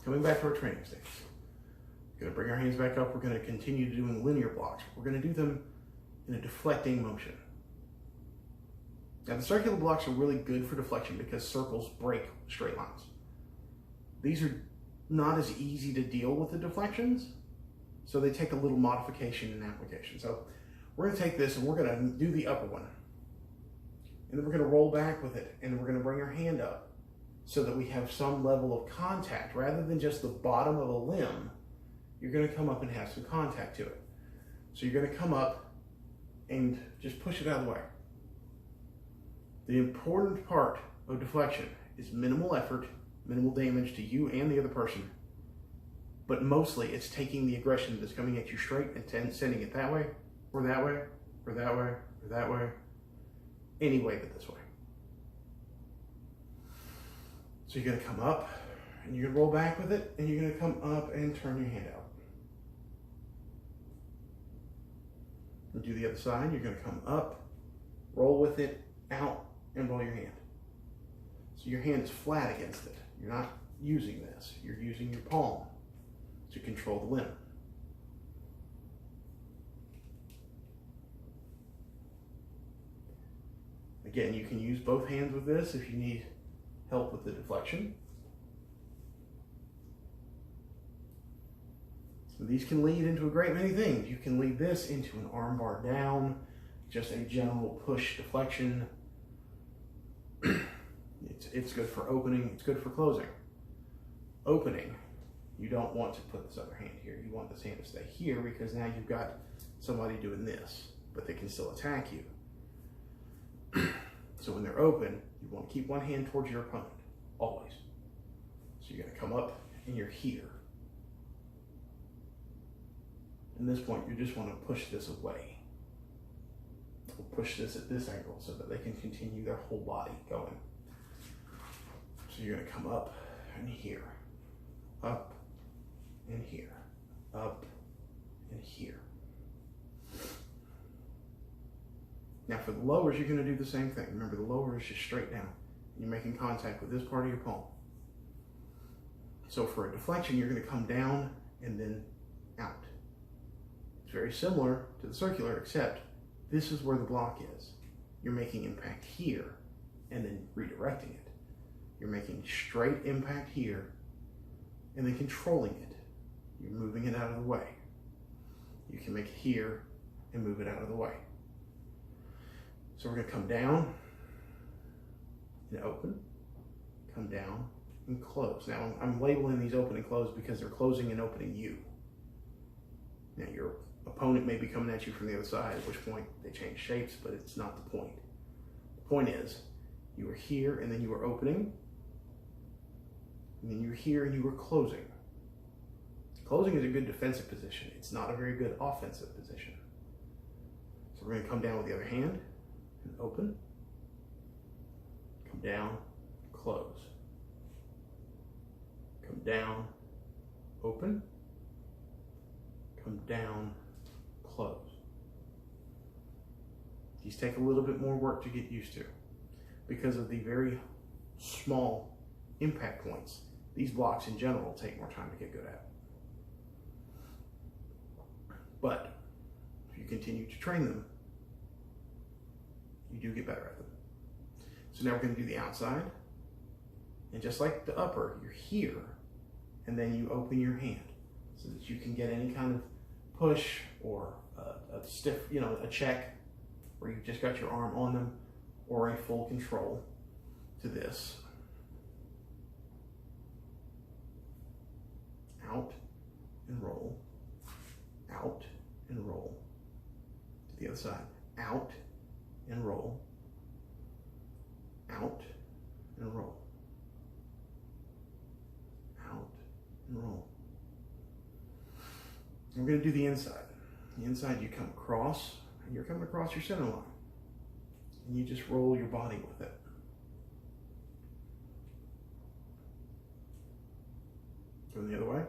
Coming back to our training stance. We're going to bring our hands back up. We're going to continue doing linear blocks. We're going to do them in a deflecting motion. Now the circular blocks are really good for deflection because circles break straight lines. These are not as easy to deal with the deflections, so they take a little modification and application. So we're going to take this and we're going to do the upper one. And then we're going to roll back with it, and then we're going to bring our hand up so that we have some level of contact. Rather than just the bottom of a limb, you're going to come up and have some contact to it. So you're going to come up and just push it out of the way. The important part of deflection is minimal effort, minimal damage to you and the other person, but mostly it's taking the aggression that's coming at you straight and sending it that way, or that way, or that way, or that way, any way but this way. So you're going to come up, and you're going to roll back with it, and you're going to come up and turn your hand out. And do the other side. You're going to come up, roll with it, out, and roll your hand. So your hand is flat against it. You're not using this. You're using your palm to control the limb. Again, you can use both hands with this if you need help with the deflection. So these can lead into a great many things. You can lead this into an arm bar down, just a general push deflection. It's good for opening, it's good for closing. Opening, you don't want to put this other hand here. You want this hand to stay here because now you've got somebody doing this, but they can still attack you. So when they're open, you want to keep one hand towards your opponent, always. So you're going to come up and you're here. At this point, you just want to push this away. Or push this at this angle so that they can continue their whole body going. So you're going to come up and here, up and here, up and here. Now for the lowers, you're going to do the same thing. Remember, the lower is just straight down. You're making contact with this part of your palm. So for a deflection, you're going to come down and then out. It's very similar to the circular, except this is where the block is. You're making impact here and then redirecting it. You're making straight impact here and then controlling it. You're moving it out of the way. You can make it here and move it out of the way. So we're going to come down and open, come down and close. Now I'm labeling these open and close because they're closing and opening you. Now your opponent may be coming at you from the other side, at which point they change shapes, but it's not the point. The point is you were here and then you were opening, and then you were here and you were closing. Closing is a good defensive position. It's not a very good offensive position. So we're going to come down with the other hand and open, come down, close, come down, open, come down, close. These take a little bit more work to get used to because of the very small impact points. These blocks in general take more time to get good at. But if you continue to train them, you do get better at them. So now we're going to do the outside. And just like the upper, you're here, and then you open your hand so that you can get any kind of push or a stiff, a check where you've just got your arm on them, or a full control to this. Out and roll, out and roll. To the other side, out and roll, out and roll, out and roll. And we're going to do the inside. The inside, you come across, and you're coming across your center line. And you just roll your body with it. Going the other way.